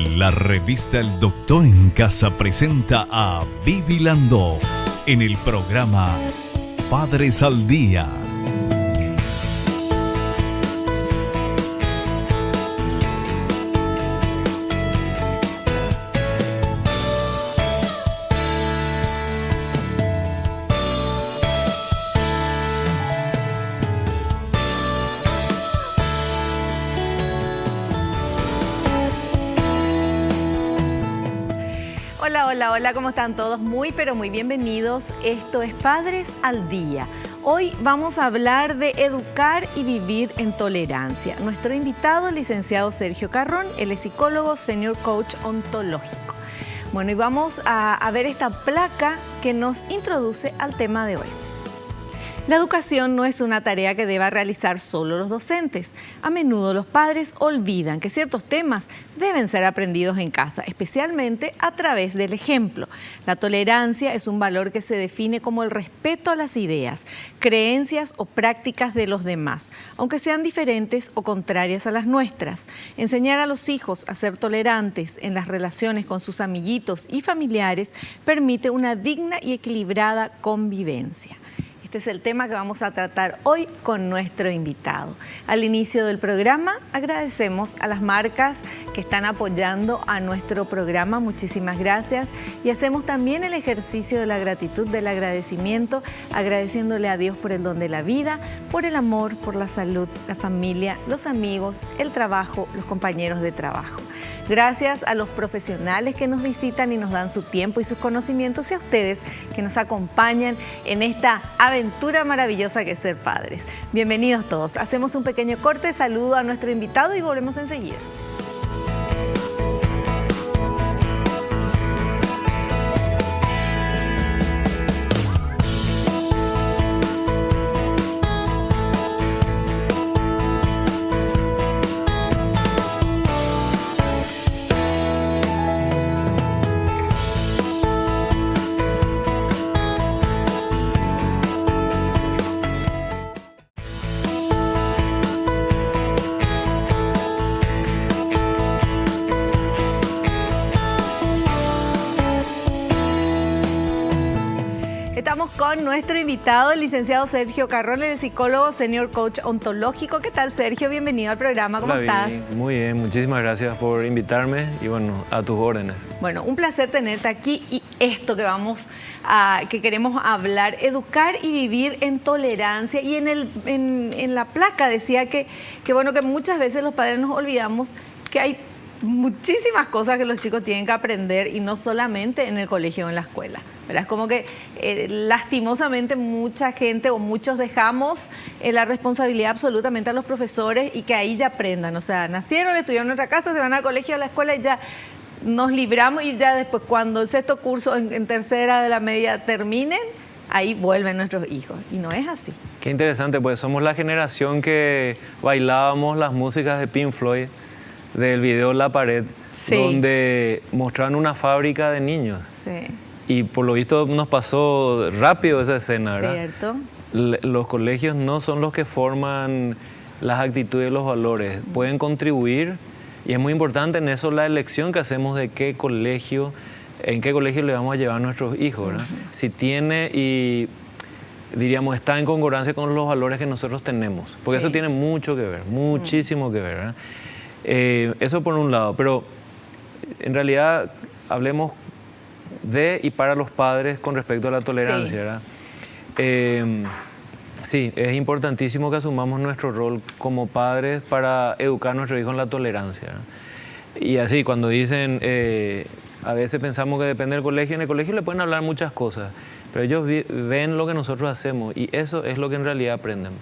La revista El Doctor en Casa presenta a Vivi Landó en el programa Padres al Día. Hola, ¿cómo están todos? Muy, pero muy bienvenidos. Esto es Padres al Día. Hoy vamos a hablar de educar y vivir en tolerancia. Nuestro invitado, el licenciado Sergio Carrón, él es psicólogo, senior coach ontológico. Bueno, y vamos a ver esta placa que nos introduce al tema de hoy. La educación no es una tarea que deba realizar solo los docentes. A menudo los padres olvidan que ciertos temas deben ser aprendidos en casa, especialmente a través del ejemplo. La tolerancia es un valor que se define como el respeto a las ideas, creencias o prácticas de los demás, aunque sean diferentes o contrarias a las nuestras. Enseñar a los hijos a ser tolerantes en las relaciones con sus amiguitos y familiares permite una digna y equilibrada convivencia. Este es el tema que vamos a tratar hoy con nuestro invitado. Al inicio del programa agradecemos a las marcas que están apoyando a nuestro programa. Muchísimas gracias. Y hacemos también el ejercicio de la gratitud, del agradecimiento, agradeciéndole a Dios por el don de la vida, por el amor, por la salud, la familia, los amigos, el trabajo, los compañeros de trabajo. Gracias a los profesionales que nos visitan y nos dan su tiempo y sus conocimientos, y a ustedes que nos acompañan en esta aventura maravillosa que es ser padres. Bienvenidos todos. Hacemos un pequeño corte, saludo a nuestro invitado y volvemos enseguida. Estamos con nuestro invitado, el licenciado Sergio Carrón, el psicólogo, senior coach ontológico. ¿Qué tal, Sergio? Bienvenido al programa. ¿Cómo estás? Muy bien, muchísimas gracias por invitarme y bueno, a tus órdenes. Bueno, un placer tenerte aquí, y esto que queremos hablar, educar y vivir en tolerancia. Y en la placa decía que muchas veces los padres nos olvidamos que hay muchísimas cosas que los chicos tienen que aprender, y no solamente en el colegio o en la escuela, ¿verdad? Es como que lastimosamente mucha gente o muchos dejamos la responsabilidad absolutamente a los profesores, y que ahí ya aprendan. O sea, nacieron, estudiaron en nuestra casa, se van al colegio, a la escuela, y ya nos libramos, y ya después cuando el sexto curso en tercera de la media terminen, ahí vuelven nuestros hijos, y no es así. Qué interesante, pues somos la generación que bailábamos las músicas de Pink Floyd, del video La Pared, sí, donde mostraban una fábrica de niños. Sí. Y por lo visto nos pasó rápido esa escena, ¿verdad? Cierto. Los colegios no son los que forman las actitudes y los valores. Pueden contribuir, y es muy importante en eso la elección que hacemos de en qué colegio le vamos a llevar a nuestros hijos, ¿verdad? Si tiene y diríamos está en concordancia con los valores que nosotros tenemos. Porque sí, eso tiene mucho que ver, muchísimo que ver, ¿verdad? Eso por un lado, pero en realidad hablemos de y para los padres con respecto a la tolerancia, sí, ¿verdad? Sí, es importantísimo que asumamos nuestro rol como padres para educar a nuestros hijos en la tolerancia, ¿verdad? Y así, cuando dicen, a veces pensamos que depende del colegio, en el colegio le pueden hablar muchas cosas, pero ellos ven lo que nosotros hacemos, y eso es lo que en realidad aprenden,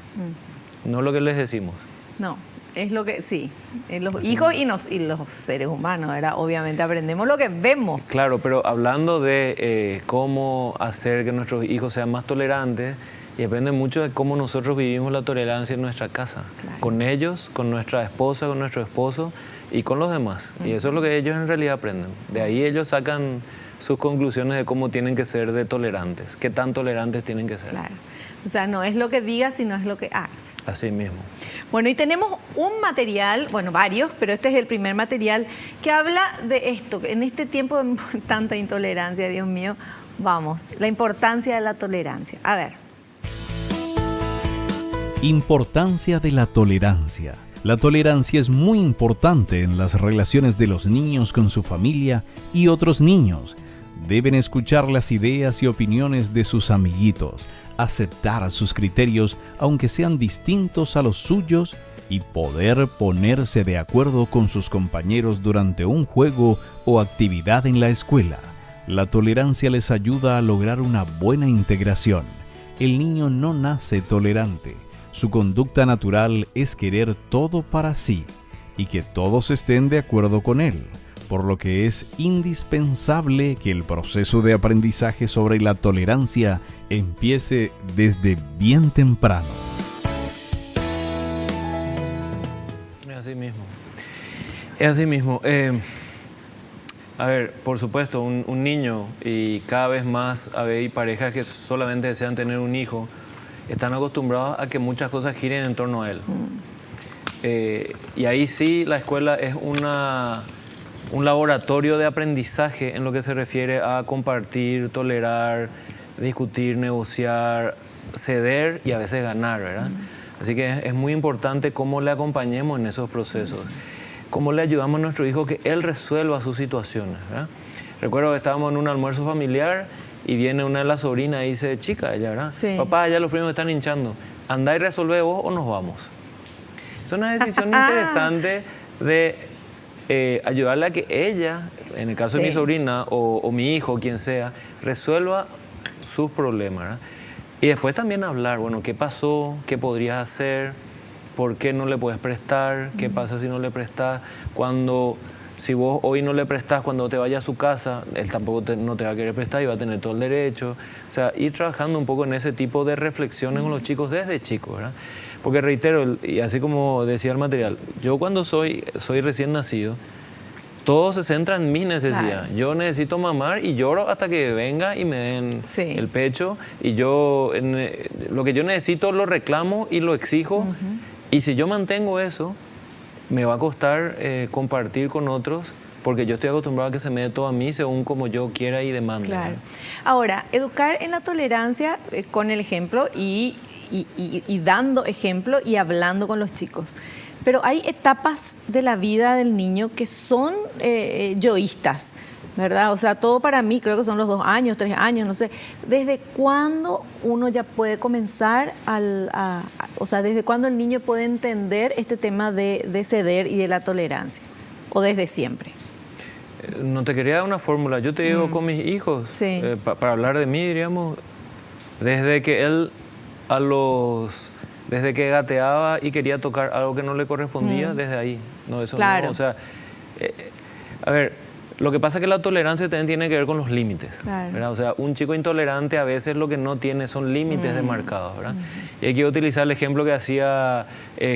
no lo que les decimos. No. Es lo que, sí, los hijos y los seres humanos, ¿verdad? Obviamente aprendemos lo que vemos. Claro, pero hablando de cómo hacer que nuestros hijos sean más tolerantes, y depende mucho de cómo nosotros vivimos la tolerancia en nuestra casa, claro, con ellos, con nuestra esposa, con nuestro esposo y con los demás. Y eso es lo que ellos en realidad aprenden. De ahí ellos sacan sus conclusiones de cómo tienen que ser de tolerantes, qué tan tolerantes tienen que ser. Claro. O sea, no es lo que digas, sino es lo que hagas. Así mismo. Bueno, y tenemos un material, bueno, varios, pero este es el primer material que habla de esto, en este tiempo de tanta intolerancia, Dios mío, vamos, la importancia de la tolerancia. A ver. Importancia de la tolerancia. La tolerancia es muy importante en las relaciones de los niños con su familia y otros niños. Deben escuchar las ideas y opiniones de sus amiguitos, aceptar sus criterios aunque sean distintos a los suyos y poder ponerse de acuerdo con sus compañeros durante un juego o actividad en la escuela. La tolerancia les ayuda a lograr una buena integración. El niño no nace tolerante. Su conducta natural es querer todo para sí y que todos estén de acuerdo con él, por lo que es indispensable que el proceso de aprendizaje sobre la tolerancia empiece desde bien temprano. Es así mismo. Es así mismo. A ver, por supuesto, un niño, y cada vez más hay parejas que solamente desean tener un hijo, están acostumbrados a que muchas cosas giren en torno a él. Y ahí sí la escuela es un laboratorio de aprendizaje en lo que se refiere a compartir, tolerar, discutir, negociar, ceder y a veces ganar, ¿verdad? Así que es muy importante cómo le acompañemos en esos procesos, cómo le ayudamos a nuestro hijo que él resuelva sus situaciones, ¿verdad? Recuerdo que estábamos en un almuerzo familiar y viene una de las sobrinas y dice, chica, ella, ¿verdad? Sí. Papá, ya los primos están hinchando, andá y resolvé vos o nos vamos. Es una decisión interesante de ayudarle a que ella, en el caso de mi sobrina o mi hijo, quien sea, resuelva sus problemas, ¿verdad? Y después también hablar, bueno, ¿qué pasó? ¿Qué podrías hacer? ¿Por qué no le puedes prestar? ¿Qué pasa si no le prestas? Si vos hoy no le prestás, cuando te vaya a su casa, él tampoco no te va a querer prestar y va a tener todo el derecho. O sea, ir trabajando un poco en ese tipo de reflexiones con los chicos desde chicos, ¿verdad? Porque reitero, y así como decía el material, yo cuando soy recién nacido, todo se centra en mi necesidad. Claro. Yo necesito mamar y lloro hasta que venga y me den el pecho. Y lo que yo necesito lo reclamo y lo exijo. Y si yo mantengo eso, me va a costar compartir con otros, porque yo estoy acostumbrado a que se me dé todo a mí según como yo quiera y demande. Claro. Ahora, educar en la tolerancia con el ejemplo y dando ejemplo y hablando con los chicos. Pero hay etapas de la vida del niño que son yoístas, ¿verdad? O sea, todo para mí, creo que son los 2 años, 3 años, no sé. ¿Desde cuándo uno ya puede comenzar o sea, desde cuándo el niño puede entender este tema de ceder y de la tolerancia? ¿O desde siempre? No te quería dar una fórmula. Yo te digo con mis hijos, para hablar de mí, diríamos, desde que él desde que gateaba y quería tocar algo que no le correspondía, desde ahí. No, eso claro. No. O sea, a ver, lo que pasa es que la tolerancia también tiene que ver con los límites, claro. ¿verdad? O sea, un chico intolerante a veces lo que no tiene son límites demarcados, ¿verdad? Y hay que utilizar el ejemplo que hacía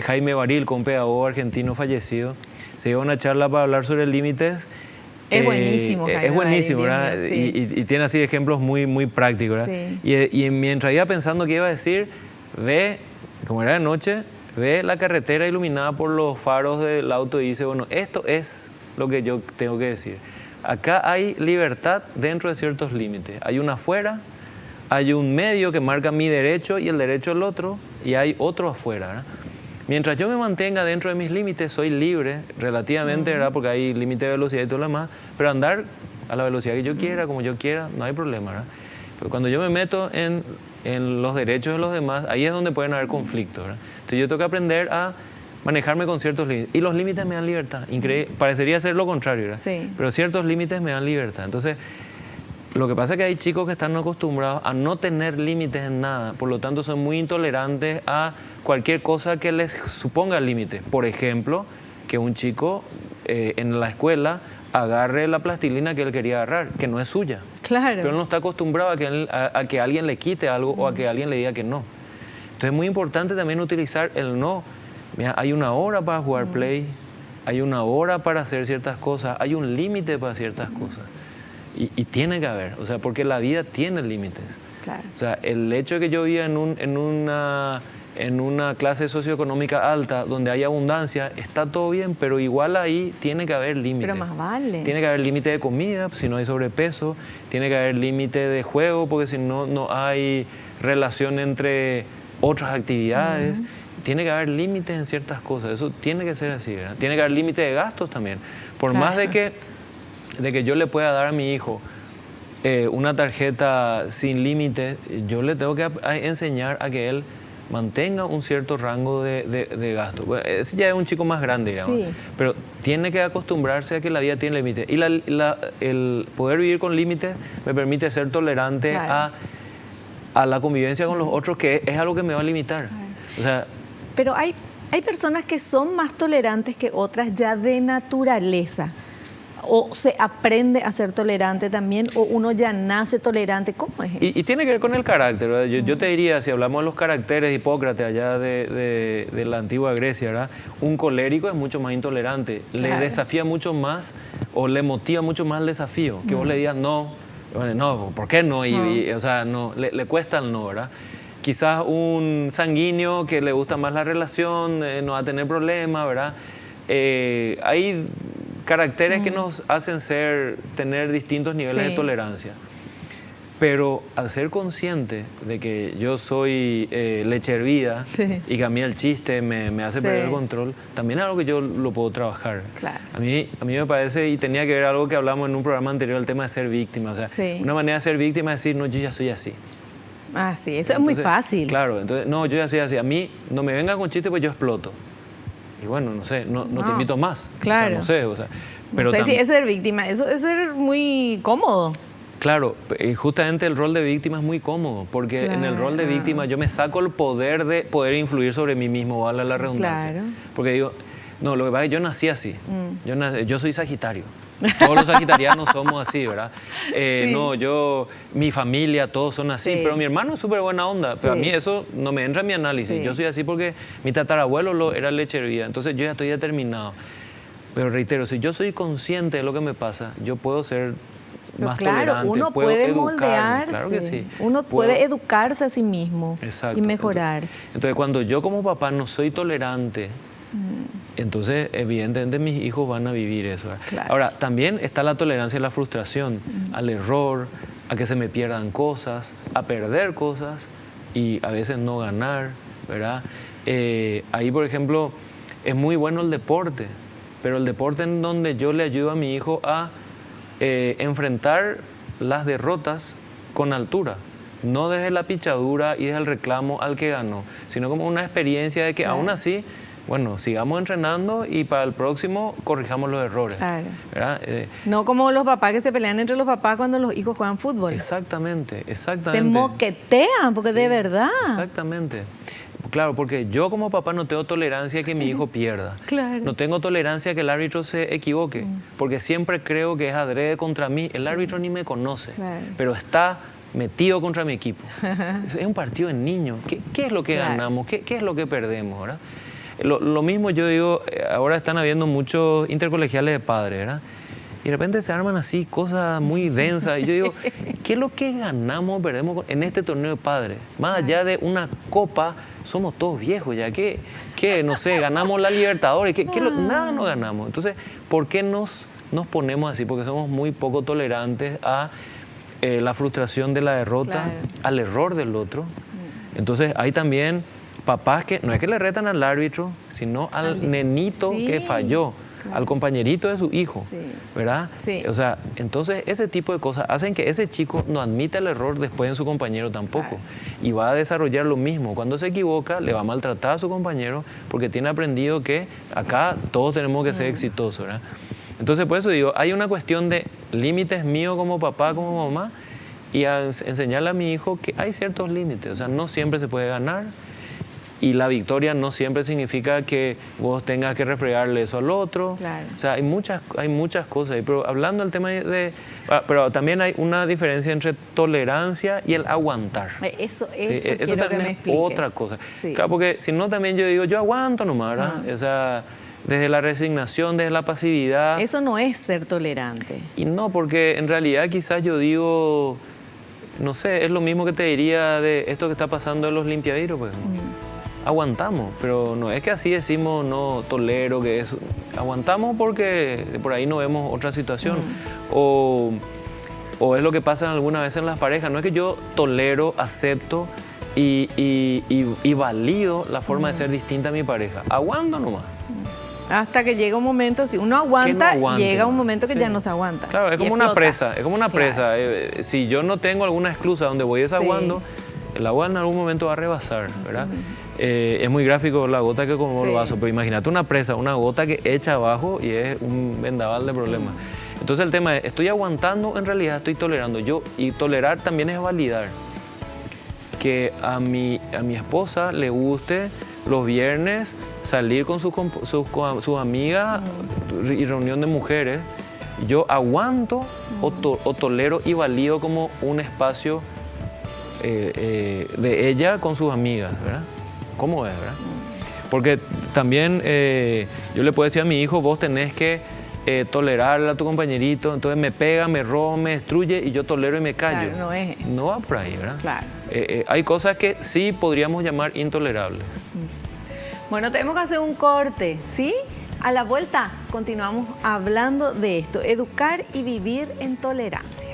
Jaime Baril, un pedagogo argentino fallecido. Se dio una charla para hablar sobre límites. Es buenísimo, Jaime. Es buenísimo, Baril, ¿verdad? Sí. Y tiene así ejemplos muy, muy prácticos, ¿verdad? Sí. Y mientras iba pensando qué iba a decir, como era de noche, ve la carretera iluminada por los faros del auto y dice, bueno, esto es lo que yo tengo que decir. Acá hay libertad dentro de ciertos límites. Hay una afuera, hay un medio que marca mi derecho y el derecho del otro, y hay otro afuera, ¿verdad? Mientras yo me mantenga dentro de mis límites, soy libre relativamente, ¿verdad? Porque hay límite de velocidad y todo lo demás, pero andar a la velocidad que yo quiera, como yo quiera, no hay problema, ¿verdad? Pero cuando yo me meto en los derechos de los demás, ahí es donde pueden haber conflictos, ¿verdad? Entonces yo tengo que aprender a manejarme con ciertos límites. Y los límites me dan libertad. Parecería ser lo contrario, ¿verdad? Sí. Pero ciertos límites me dan libertad. Entonces, lo que pasa es que hay chicos que están acostumbrados a no tener límites en nada. Por lo tanto, son muy intolerantes a cualquier cosa que les suponga límites. Por ejemplo, que un chico en la escuela agarre la plastilina que él quería agarrar, que no es suya. Claro. Pero él no está acostumbrado a que alguien le quite algo o a que alguien le diga que no. Entonces es muy importante también utilizar el no. Mira, hay una hora para jugar play, hay una hora para hacer ciertas cosas, hay un límite para ciertas cosas. Y tiene que haber, o sea, porque la vida tiene límites. Claro. O sea, el hecho de que yo viva en una clase socioeconómica alta donde hay abundancia, está todo bien, pero igual ahí tiene que haber límites. Pero más vale. Tiene que haber límite de comida, si no hay sobrepeso, tiene que haber límite de juego, porque si no, no hay relación entre otras actividades. Tiene que haber límites en ciertas cosas, eso tiene que ser así, ¿verdad? Tiene que haber límite de gastos también. Por más de que yo le pueda dar a mi hijo una tarjeta sin límite, yo le tengo que enseñar a que él mantenga un cierto rango de gasto. Bueno, ese ya es un chico más grande, digamos, Sí. pero tiene que acostumbrarse a que la vida tiene límites. Y el poder vivir con límites me permite ser tolerante Claro. a la convivencia con los otros, que es algo que me va a limitar. O sea, Pero hay personas que son más tolerantes que otras ya de naturaleza. O se aprende a ser tolerante también, o uno ya nace tolerante. ¿Cómo es eso? y tiene que ver con el carácter, ¿verdad? Yo te diría, si hablamos de los caracteres, Hipócrates, allá de la antigua Grecia, ¿verdad? Un colérico es mucho más intolerante, le Claro. desafía mucho más o le motiva mucho más el desafío. Que vos le digas no, bueno, no, ¿por qué no? O sea, no, le cuesta el no, ¿verdad? Quizás un sanguíneo que le gusta más la relación, no va a tener problemas, ¿verdad? Hay caracteres que nos hacen tener distintos niveles Sí. de tolerancia. Pero al ser consciente de que yo soy leche hervida Sí. y que a mí el chiste me hace Sí. perder el control, también es algo que yo lo puedo trabajar. Claro. A mí me parece, y tenía que ver algo que hablamos en un programa anterior, el tema de ser víctima. O sea, Sí. una manera de ser víctima es decir, no, yo ya soy así. Ah, sí, eso es muy Entonces, fácil. Claro, entonces, no, yo ya soy así. A mí no me venga con chiste, pues yo exploto. Y bueno, no sé, no te invito más. Claro. O sea, no sé, o sea. Pero no sé si es ser víctima, eso es ser muy cómodo. Claro, y justamente el rol de víctima es muy cómodo, porque en el rol de Claro. víctima yo me saco el poder de poder influir sobre mí mismo, vale la redundancia. Claro. Porque digo, no, lo que pasa es que yo nací así, yo soy sagitario. Todos los sagitarianos somos así, ¿verdad? Sí. No, mi familia, todos son así, Sí. pero mi hermano es súper buena onda, pero a Sí. mí eso no me entra en mi análisis. Sí. Yo soy así porque mi tatarabuelo era leche hervida, entonces yo ya estoy determinado. Pero reitero, si yo soy consciente de lo que me pasa, yo puedo ser Pero más claro, tolerante, uno puedo puede educarme, moldearse, claro que sí. uno puede educarse a sí mismo Exacto. y mejorar. Entonces, cuando yo como papá no soy tolerante, entonces evidentemente mis hijos van a vivir eso. ¿verdad? Claro. Ahora, también está la tolerancia a la frustración, al error, a que se me pierdan cosas, a perder cosas y a veces no ganar, ¿verdad? Ahí, por ejemplo, es muy bueno el deporte, pero el deporte en donde yo le ayudo a mi hijo a enfrentar las derrotas con altura, no desde la pichadura y desde el reclamo al que ganó, sino como una experiencia de que Claro. aún así, bueno, sigamos entrenando y para el próximo corrijamos los errores. Claro. ¿Verdad? No como los papás que se pelean entre los papás cuando los hijos juegan fútbol. Exactamente, Se exactamente. moquetean, porque de Sí, verdad. Exactamente. Claro, porque yo como papá no tengo tolerancia a que mi hijo pierda. Claro. No tengo tolaerancia a que el árbitro se equivoque, porque siempre creo que es adrede contra mí. El árbitro ni me conoce, Claro. pero está metido contra mi equipo. Es un partido de niños. ¿Qué es lo que Claro. ganamos? ¿Qué es lo que perdemos? ¿Verdad? Lo mismo yo digo, ahora están habiendo muchos intercolegiales de padres, ¿verdad? Y de repente se arman así cosas muy densas. Y yo digo, ¿qué es lo que ganamos o perdemos en este torneo de padres? Más allá de una copa, somos todos viejos ya. ¿Qué no sé, ganamos la Libertadores? Nada no ganamos. Entonces, ¿por qué nos ponemos así? Porque somos muy poco tolerantes a la frustración de la derrota, Claro. al error del otro. Entonces, hay también papás que no es que le retan al árbitro, sino al nenito Sí. que falló, Claro. al compañerito de su hijo, Sí. ¿verdad? Sí. O sea, entonces ese tipo de cosas hacen que ese chico no admita el error después en su compañero tampoco. Claro. Y va a desarrollar lo mismo. Cuando se equivoca, le va a maltratar a su compañero porque tiene aprendido que acá todos tenemos que ser exitosos, ¿verdad? Entonces, por eso digo, hay una cuestión de límites míos como papá, como mamá, y a enseñarle a mi hijo que hay ciertos límites. O sea, no siempre se puede ganar. Y la victoria no siempre significa que vos tengas que refregarle eso al otro. Claro. O sea, hay muchas cosas ahí. Pero hablando del tema pero también hay una diferencia entre tolerancia y el aguantar. Eso Sí, quiero que también me es expliques. otra cosa. Sí. Claro, porque si no también yo digo, yo aguanto nomás, ¿verdad? Ah. O sea, desde la resignación, desde la pasividad. Eso no es ser tolerante. Y no, porque en realidad quizás yo digo, no sé, es lo mismo que te diría de esto que está pasando en los limpiavidrios, pues. Aguantamos, pero no es que así decimos no tolero, que eso. Aguantamos porque por ahí no vemos otra situación. O es lo que pasa algunas veces en las parejas. No es que yo tolero, acepto y valido la forma de ser distinta a mi pareja. Aguanto nomás. Hasta que llega un momento, si uno aguanta, aguante, llega un ¿no? momento que Sí. ya no se aguanta. Claro, es y como una explota. presa, es como una presa. Si yo no tengo alguna esclusa donde voy desaguando, el agua en algún momento va a rebasar, ¿verdad? Es muy gráfico la gota que como el vaso, pero imagínate una presa, una gota que echa abajo y es un vendaval de problemas. Entonces el tema es, ¿estoy aguantando? En realidad estoy tolerando. Y tolerar también es validar. Que a mi esposa le guste los viernes salir con sus amigas y reunión de mujeres. Yo aguanto o tolero y valido como un espacio de ella con sus amigas, ¿verdad? ¿Cómo es, verdad? Porque también yo le puedo decir a mi hijo, vos tenés que tolerarle a tu compañerito, entonces me pega, me roba, me destruye y yo tolero y me callo. Claro, no es eso. No va por ahí, ¿verdad? Claro. Hay cosas que sí podríamos llamar intolerables. Bueno, tenemos que hacer un corte, ¿sí? A la vuelta continuamos hablando de esto, educar y vivir en tolerancia.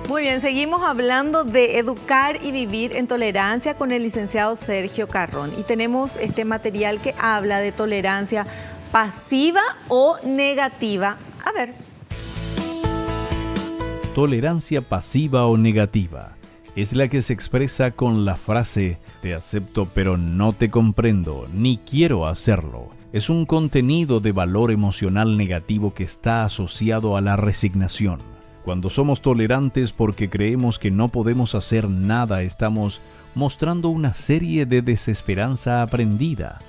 Muy bien, seguimos hablando de educar y vivir en tolerancia con el licenciado Sergio Carrón. Y tenemos este material que habla de tolerancia pasiva o negativa. A ver. Tolerancia pasiva o negativa es la que se expresa con la frase "te acepto pero no te comprendo, ni quiero hacerlo". Es un contenido de valor emocional negativo que está asociado a la resignación. Cuando somos tolerantes porque creemos que no podemos hacer nada, estamos mostrando una serie de desesperanza aprendida.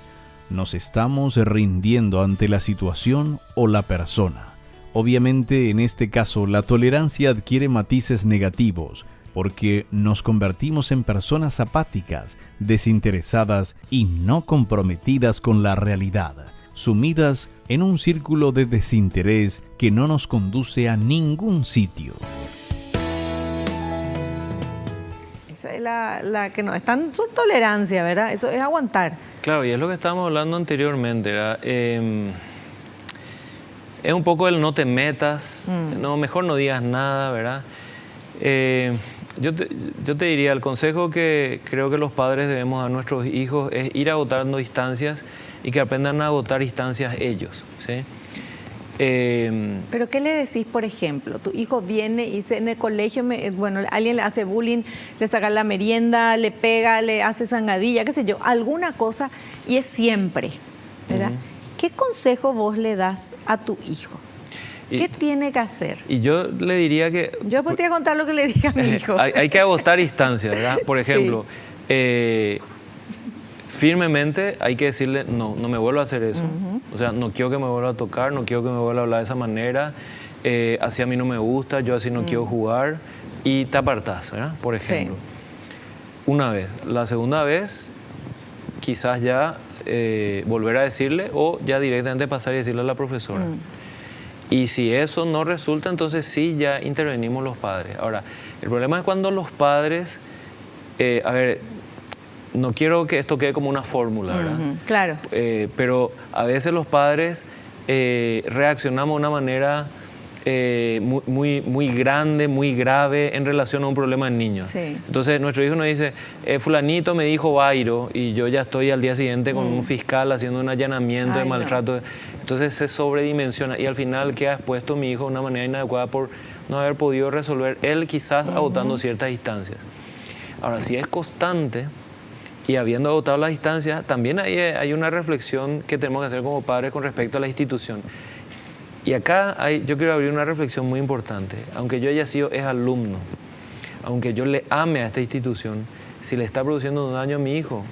Nos estamos rindiendo ante la situación o la persona. Obviamente, en este caso, la tolerancia adquiere matices negativos porque nos convertimos en personas apáticas, desinteresadas y no comprometidas con la realidad, sumidas en un círculo de desinterés que no nos conduce a ningún sitio. Esa es la que no es tan su tolerancia, ¿verdad? Eso es aguantar. Claro, y es lo que estábamos hablando anteriormente, ¿verdad? Es un poco el no te metas, no, mejor no digas nada, ¿verdad? Yo te diría, el consejo que creo que los padres debemos dar a nuestros hijos es ir agotando distancias y que aprendan a agotar distancias ellos, ¿sí? ¿Pero qué le decís, por ejemplo? Tu hijo viene y dice, en el colegio, bueno, alguien le hace bullying, le saca la merienda, le pega, le hace zangadilla, qué sé yo, alguna cosa, y es siempre, ¿verdad? ¿Qué consejo vos le das a tu hijo? ¿Qué tiene que hacer? Y yo le diría que... Yo después te voy a contar lo que le dije a mi hijo. Hay que agotar distancias, ¿verdad? Por ejemplo, firmemente hay que decirle, no me vuelvo a hacer eso. O sea, no quiero que me vuelva a tocar, no quiero que me vuelva a hablar de esa manera. Así a mí no me gusta, yo así no quiero jugar. Y te apartás, ¿verdad? Por ejemplo. Una vez. La segunda vez, quizás ya volver a decirle o ya directamente pasar y decirle a la profesora. Y si eso no resulta, entonces sí ya intervenimos los padres. Ahora, el problema es cuando los padres, a ver, no quiero que esto quede como una fórmula, ¿verdad? Claro. Pero a veces los padres reaccionamos de una manera muy grande, muy grave en relación a un problema en niños. Sí. Entonces nuestro hijo nos dice, fulanito me dijo Bairo, y yo ya estoy al día siguiente con un fiscal haciendo un allanamiento de maltrato. Entonces se sobredimensiona y al final queda expuesto mi hijo de una manera inadecuada por no haber podido resolver, él quizás agotando ciertas distancias. Ahora, si es constante y habiendo agotado las distancias, también hay una reflexión que tenemos que hacer como padres con respecto a la institución. Y acá yo quiero abrir una reflexión muy importante. Aunque yo haya sido alumno, aunque yo le ame a esta institución, si le está produciendo un daño a mi hijo,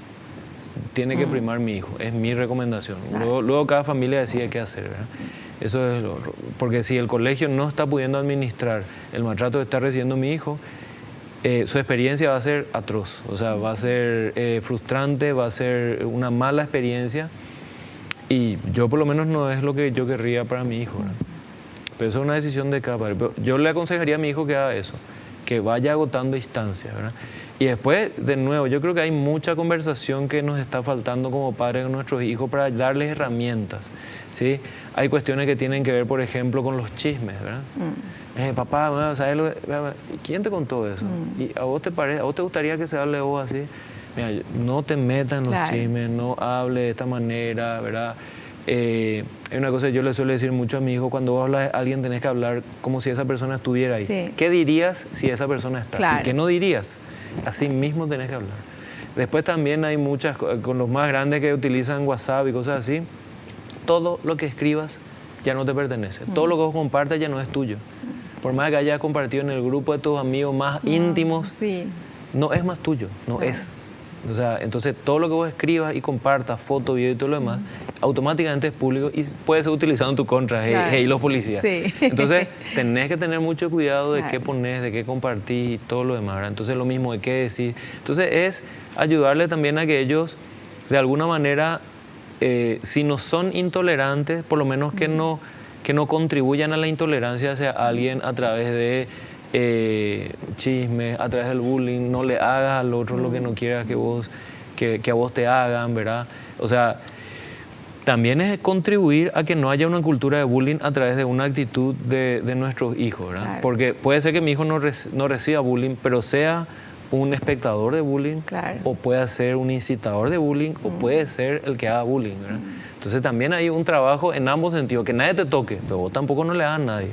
tiene que primar mi hijo. Es mi recomendación. Claro. Luego cada familia decide qué hacer, ¿verdad? Eso es porque si el colegio no está pudiendo administrar el maltrato que está recibiendo mi hijo, su experiencia va a ser atroz. O sea, va a ser frustrante, va a ser una mala experiencia. Y yo por lo menos no es lo que yo querría para mi hijo, ¿verdad? Pero eso es una decisión de cada padre. Pero yo le aconsejaría a mi hijo que haga eso, que vaya agotando instancias, ¿verdad? Y después, de nuevo, yo creo que hay mucha conversación que nos está faltando como padres con nuestros hijos para darles herramientas, ¿sí? Hay cuestiones que tienen que ver, por ejemplo, con los chismes, ¿verdad? Papá, ¿sabes lo que? ¿Quién te contó eso? ¿Y a vos te parece, a vos te gustaría que se hable de vos así? Mira, no te metas en los chismes, no hable de esta manera, ¿verdad? Hay una cosa que yo le suelo decir mucho a mi hijo: cuando vos hablas de alguien tenés que hablar como si esa persona estuviera ahí. Sí. ¿Qué dirías si esa persona está? Claro. ¿Y qué no dirías? Así mismo tenés que hablar. Después también hay muchas, con los más grandes que utilizan WhatsApp y cosas así, todo lo que escribas ya no te pertenece. Todo lo que vos compartas ya no es tuyo. Por más que hayas compartido en el grupo de tus amigos más íntimos, no es más tuyo, no es. O sea, entonces todo lo que vos escribas y compartas, fotos, videos y todo lo demás, automáticamente es público y puede ser utilizado en tu contra, hey, los policías. Sí. Entonces tenés que tener mucho cuidado de qué pones, de qué compartís y todo lo demás, ¿verdad? Entonces lo mismo de qué decir. Entonces es ayudarle también a que ellos, de alguna manera, si no son intolerantes, por lo menos que no contribuyan a la intolerancia hacia alguien a través de chismes, a través del bullying. No le hagas al otro lo que no quieras que a vos te hagan, ¿verdad? O sea, también es contribuir a que no haya una cultura de bullying a través de una actitud de nuestros hijos, ¿verdad? Claro. Porque puede ser que mi hijo no reciba bullying, pero sea un espectador de bullying, o puede ser un incitador de bullying, o puede ser el que haga bullying, ¿verdad? Entonces también hay un trabajo en ambos sentidos, que nadie te toque, pero vos tampoco no le hagas a nadie.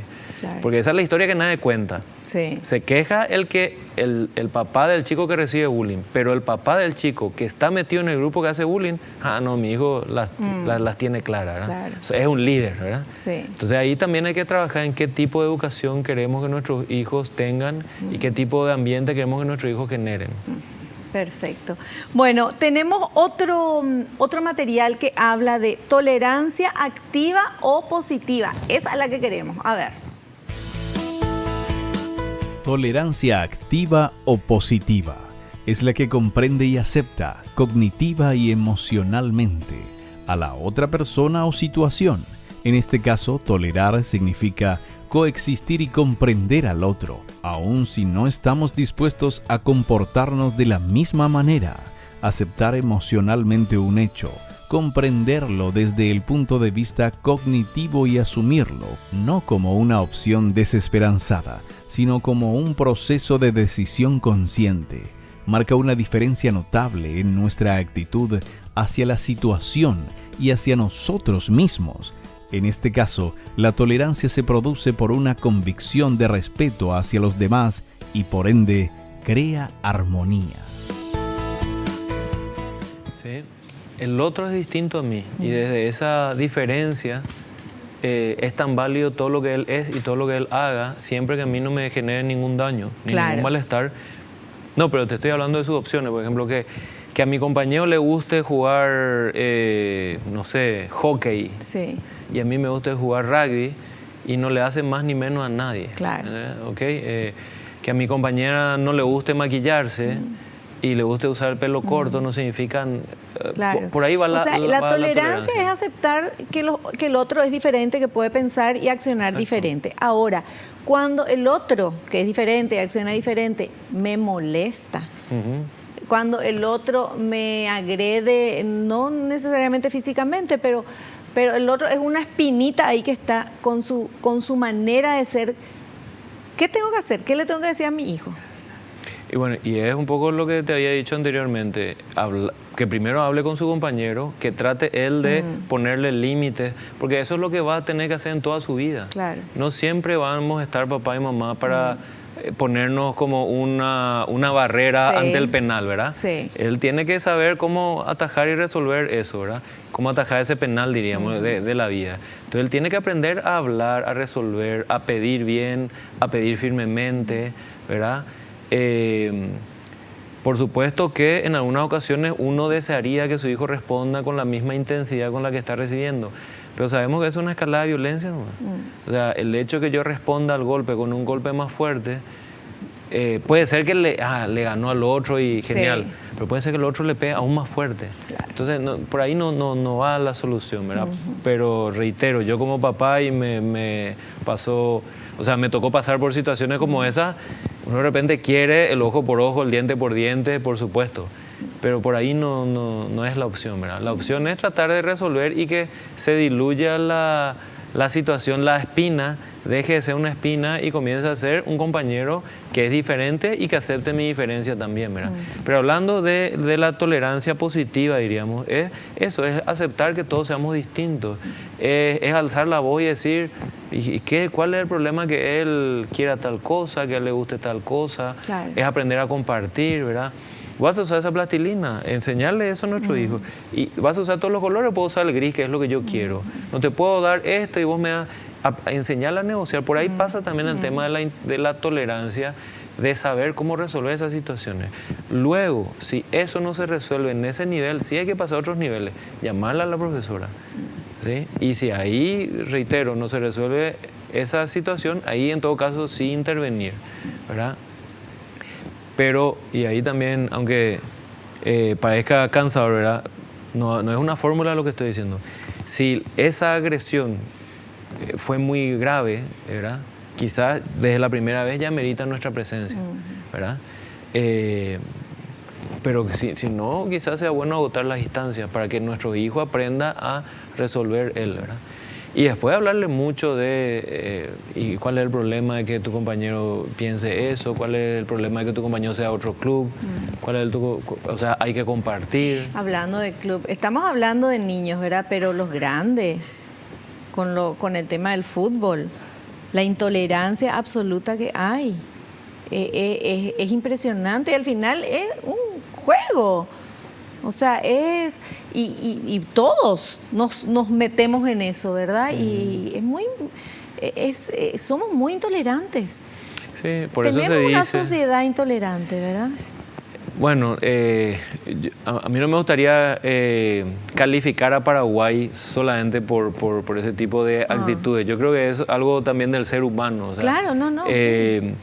Porque esa es la historia que nadie cuenta. Se queja el papá del chico que recibe bullying, pero el papá del chico que está metido en el grupo que hace bullying, no, mi hijo las tiene claras, ¿verdad? O sea, es un líder, ¿verdad? Entonces ahí también hay que trabajar en qué tipo de educación queremos que nuestros hijos tengan y qué tipo de ambiente queremos que nuestros hijos generen. Perfecto. Bueno, tenemos otro material que habla de tolerancia activa o positiva. Esa es la que queremos. A ver. Tolerancia activa o positiva es la que comprende y acepta cognitiva y emocionalmente a la otra persona o situación. En este caso, tolerar significa coexistir y comprender al otro, aun si no estamos dispuestos a comportarnos de la misma manera. Aceptar emocionalmente un hecho, comprenderlo desde el punto de vista cognitivo y asumirlo, no como una opción desesperanzada, sino como un proceso de decisión consciente, marca una diferencia notable en nuestra actitud hacia la situación y hacia nosotros mismos. En este caso, la tolerancia se produce por una convicción de respeto hacia los demás y por ende crea armonía. Sí, el otro es distinto a mí y desde esa diferencia es tan válido todo lo que él es y todo lo que él haga, siempre que a mí no me genere ningún daño, ni ningún malestar. No, pero te estoy hablando de sus opciones, por ejemplo, que a mi compañero le guste jugar, no sé, hockey. Y a mí me gusta jugar rugby y no le hace más ni menos a nadie. Que a mi compañera no le guste maquillarse y le guste usar el pelo corto no significa... Por ahí va la tolerancia es aceptar que el otro es diferente, que puede pensar y accionar diferente. Ahora, cuando el otro, que es diferente y acciona diferente, me molesta, cuando el otro me agrede, no necesariamente físicamente, pero el otro es una espinita ahí que está con su manera de ser. ¿Qué tengo que hacer? ¿Qué le tengo que decir a mi hijo? Y bueno, y es un poco lo que te había dicho anteriormente, que primero hable con su compañero, que trate él de ponerle límites, porque eso es lo que va a tener que hacer en toda su vida. No siempre vamos a estar papá y mamá para ponernos como una barrera ante el penal, ¿verdad? Él tiene que saber cómo atajar y resolver eso, ¿verdad? cómo atajar ese penal, diríamos, de la vida. Entonces él tiene que aprender a hablar, a resolver, a pedir bien, a pedir firmemente, ¿verdad? Por supuesto que en algunas ocasiones uno desearía que su hijo responda con la misma intensidad con la que está recibiendo, pero sabemos que es una escalada de violencia, ¿no? O sea, el hecho de que yo responda al golpe con un golpe más fuerte, puede ser que le ganó al otro y genial, sí, pero puede ser que el otro le pegue aún más fuerte. Claro. Entonces, por ahí no va la solución, ¿verdad? Pero reitero, yo como papá y me pasó, o sea, me tocó pasar por situaciones como esas. Uno de repente quiere el ojo por ojo, el diente por diente, por supuesto, pero por ahí no es la opción, ¿verdad? La opción es tratar de resolver y que se diluya la situación, la espina, deje de ser una espina y comience a ser un compañero que es diferente y que acepte mi diferencia también, ¿verdad? Pero hablando de la tolerancia positiva, diríamos, es aceptar que todos seamos distintos, es alzar la voz y decir, ¿cuál es el problema que él quiera tal cosa, que a él le guste tal cosa? Claro. Es aprender a compartir, ¿verdad? Vas a usar esa plastilina, enseñarle eso a nuestro hijo. Y vas a usar todos los colores, puedo usar el gris, que es lo que yo quiero. No te puedo dar esto y vos me das a enseñarle a negociar. Por ahí pasa también el tema de la tolerancia, de saber cómo resolver esas situaciones. Luego, si eso no se resuelve en ese nivel, sí hay que pasar a otros niveles, llamarla a la profesora, ¿sí? Y si ahí, reitero, no se resuelve esa situación, ahí en todo caso sí intervenir, ¿verdad? Pero, y ahí también, aunque parezca cansador, ¿verdad? No es una fórmula lo que estoy diciendo. Si esa agresión fue muy grave, ¿verdad? Quizás desde la primera vez ya merita nuestra presencia, ¿verdad? Pero si no, quizás sea bueno agotar las instancias para que nuestro hijo aprenda a resolver él, ¿verdad? Y después hablarle mucho de y cuál es el problema de que tu compañero piense eso, cuál es el problema de que tu compañero sea otro club, cuál es o sea, hay que compartir. Hablando de club, estamos hablando de niños, ¿verdad? Pero los grandes, con el tema del fútbol, la intolerancia absoluta que hay, es impresionante y al final es un juego. O sea, y todos nos metemos en eso, ¿verdad? Y somos muy intolerantes. Sí, por eso se dice. Tenemos una sociedad intolerante, ¿verdad? Bueno, a mí no me gustaría calificar a Paraguay solamente por ese tipo de actitudes. Yo creo que es algo también del ser humano. O sea, claro, sí.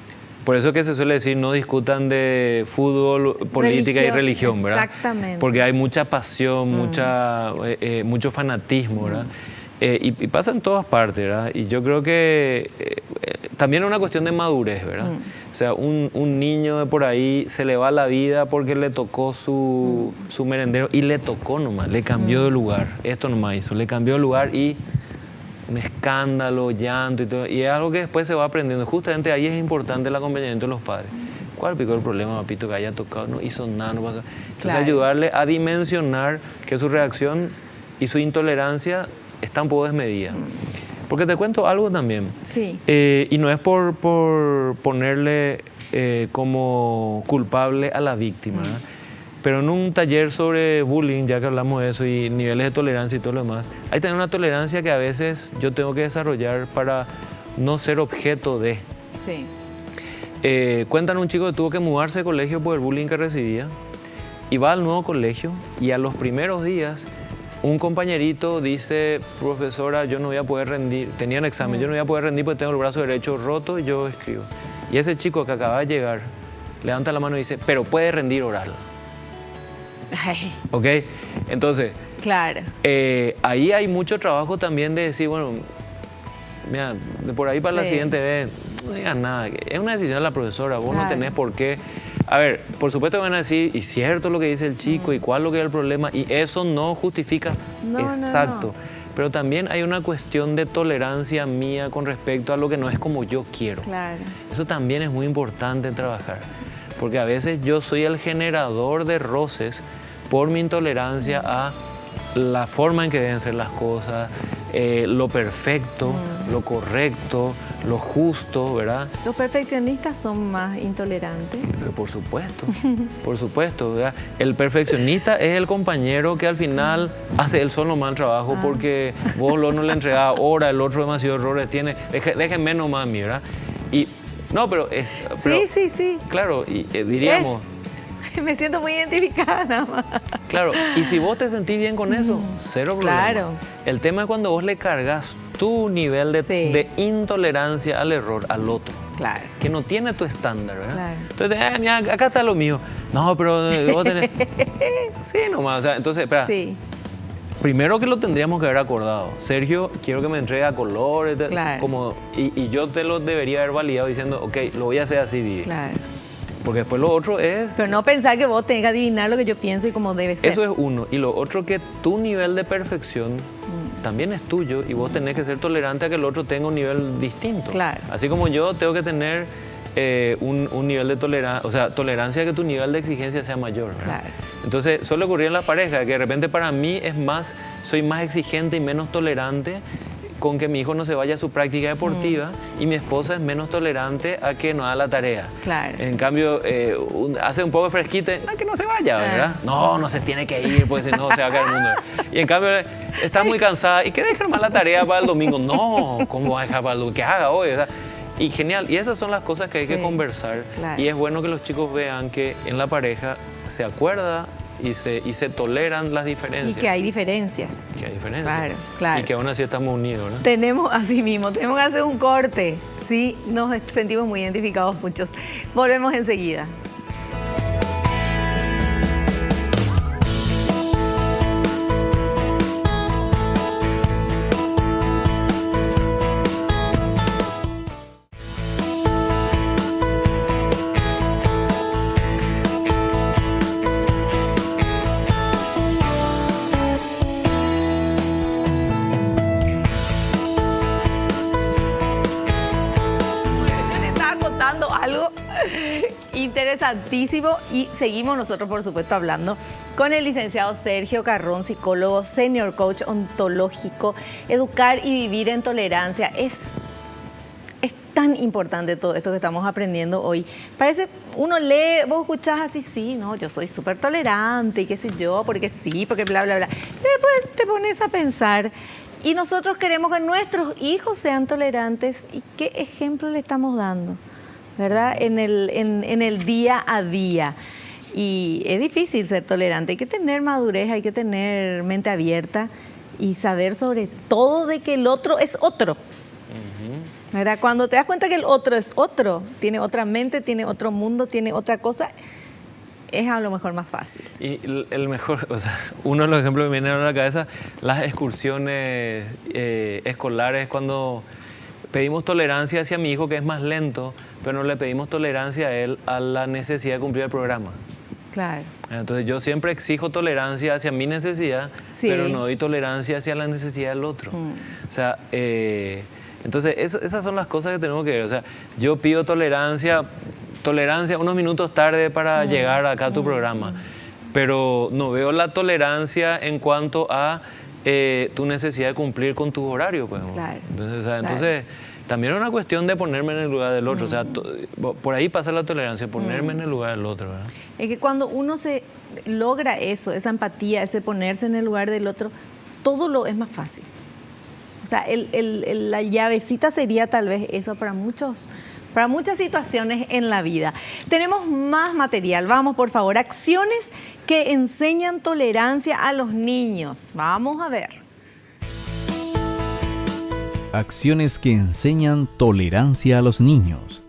Por eso que se suele decir no discutan de fútbol, política y religión, ¿verdad? Exactamente. Porque hay mucha pasión, mucho fanatismo, ¿verdad? Y pasa en todas partes, ¿verdad? Y yo creo que también es una cuestión de madurez, ¿verdad? O sea, un niño de por ahí se le va la vida porque le tocó su merendero y le tocó nomás, le cambió de lugar. Esto nomás hizo, le cambió de lugar y un escándalo, llanto y todo. Y es algo que después se va aprendiendo. Justamente ahí es importante el acompañamiento de los padres. ¿Cuál picó el problema, papito, que haya tocado? No hizo nada, no pasó. Entonces, claro, ayudarle a dimensionar que su reacción y su intolerancia está un poco desmedida. Porque te cuento algo también. Sí. Y no es por ponerle como culpable a la víctima, ¿verdad? Pero en un taller sobre bullying, ya que hablamos de eso y niveles de tolerancia y todo lo demás, hay también una tolerancia que a veces yo tengo que desarrollar para no ser objeto de. Sí. Cuentan un chico que tuvo que mudarse de colegio por el bullying que recibía y va al nuevo colegio y a los primeros días un compañerito dice, profesora, yo no voy a poder rendir, tenía un examen, yo no voy a poder rendir porque tengo el brazo derecho roto y yo escribo. Y ese chico que acaba de llegar levanta la mano y dice, pero puede rendir oral. Ay. ¿Ok? Entonces, claro. Ahí hay mucho trabajo también de decir, bueno, mira, de por ahí para la siguiente vez, no digas nada, es una decisión de la profesora, vos no tenés por qué. A ver, por supuesto van a decir, y cierto lo que dice el chico, y cuál es lo que es el problema, y eso no justifica, exacto. No. Pero también hay una cuestión de tolerancia mía con respecto a lo que no es como yo quiero. Claro. Eso también es muy importante trabajar, porque a veces yo soy el generador de roces por mi intolerancia a la forma en que deben ser las cosas, lo perfecto, lo correcto, lo justo, ¿verdad? Los perfeccionistas son más intolerantes. Pero por supuesto, ¿verdad? El perfeccionista es el compañero que al final hace él solo mal trabajo porque vos no le entregás hora, el otro demasiado errores tiene, déjenme nomás a mí, ¿verdad? Y no, pero sí. Claro, y diríamos... Me siento muy identificada nada más. Claro, y si vos te sentís bien con eso, cero problema. Claro. El tema es cuando vos le cargas tu nivel de intolerancia al error al otro. Claro. Que no tiene tu estándar, ¿verdad? Claro. Entonces, mira, acá está lo mío. No, pero vos tenés... Sí, nomás. O sea, entonces, espera. Sí. Primero que lo tendríamos que haber acordado. Sergio, quiero que me entregue a colores. Claro. Y yo te lo debería haber validado diciendo, ok, lo voy a hacer así, Vivi. Claro. Porque después lo otro es... Pero no pensar que vos tengas que adivinar lo que yo pienso y cómo debe ser. Eso es uno. Y lo otro que tu nivel de perfección también es tuyo y vos tenés que ser tolerante a que el otro tenga un nivel distinto. Claro. Así como yo tengo que tener un nivel de tolerancia, o sea, tolerancia a que tu nivel de exigencia sea mayor, ¿verdad? Claro. Entonces, suele ocurrir en la pareja que de repente para mí soy más exigente y menos tolerante con que mi hijo no se vaya a su práctica deportiva y mi esposa es menos tolerante a que no haga la tarea. Claro. En cambio, hace un poco de fresquite, que no se vaya, ¿verdad? No se tiene que ir porque si no se va a caer el mundo. Y en cambio, está muy cansada y que deje más la tarea para el domingo. No, ¿cómo va a dejar para el domingo? Que haga hoy, ¿verdad? Y genial, y esas son las cosas que hay que conversar. Claro. Y es bueno que los chicos vean que en la pareja se acuerda y se toleran las diferencias. Y que hay diferencias. Que hay diferencias. Claro, claro. Y que aún así estamos unidos, ¿no? Tenemos que hacer un corte. Sí, nos sentimos muy identificados muchos. Volvemos enseguida. Algo interesantísimo y seguimos nosotros, por supuesto, hablando con el licenciado Sergio Carrón, psicólogo, senior coach ontológico. Educar y vivir en tolerancia es tan importante todo esto que estamos aprendiendo hoy. Parece, uno lee, vos escuchás así, sí, no, yo soy súper tolerante y qué sé yo, porque sí, porque bla, bla, bla. Y después te pones a pensar y nosotros queremos que nuestros hijos sean tolerantes y qué ejemplo le estamos dando, ¿verdad? En el día a día. Y es difícil ser tolerante, hay que tener madurez, hay que tener mente abierta y saber sobre todo de que el otro es otro. ¿Verdad? Cuando te das cuenta que el otro es otro, tiene otra mente, tiene otro mundo, tiene otra cosa, es a lo mejor más fácil. Y el mejor, o sea, uno de los ejemplos que me vienen a la cabeza, las excursiones escolares, cuando pedimos tolerancia hacia mi hijo que es más lento, pero no le pedimos tolerancia a él a la necesidad de cumplir el programa. Claro. Entonces yo siempre exijo tolerancia hacia mi necesidad, pero no doy tolerancia hacia la necesidad del otro. O sea, entonces esas son las cosas que tenemos que ver. O sea, yo pido tolerancia unos minutos tarde para llegar acá a tu programa, pero no veo la tolerancia en cuanto a tu necesidad de cumplir con tu horario. Pues. Claro. Entonces también es una cuestión de ponerme en el lugar del otro. O sea, por ahí pasa la tolerancia, ponerme en el lugar del otro, ¿verdad? Es que cuando uno se logra eso, esa empatía, ese ponerse en el lugar del otro, todo lo es más fácil. O sea, la llavecita sería tal vez eso para muchas situaciones en la vida. Tenemos más material. Vamos, por favor, acciones que enseñan tolerancia a los niños. Vamos a ver. Acciones que enseñan tolerancia a los niños.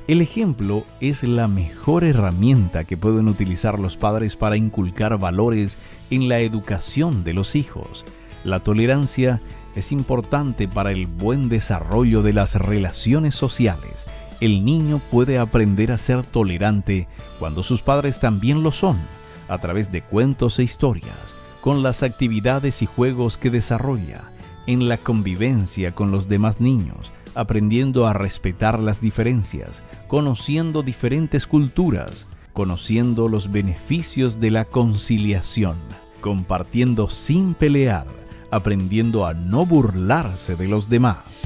El ejemplo es la mejor herramienta que pueden utilizar los padres para inculcar valores en la educación de los hijos. La tolerancia es importante para el buen desarrollo de las relaciones sociales. El niño puede aprender a ser tolerante cuando sus padres también lo son, a través de cuentos e historias, con las actividades y juegos que desarrolla, en la convivencia con los demás niños, aprendiendo a respetar las diferencias, conociendo diferentes culturas, conociendo los beneficios de la conciliación, compartiendo sin pelear, aprendiendo a no burlarse de los demás.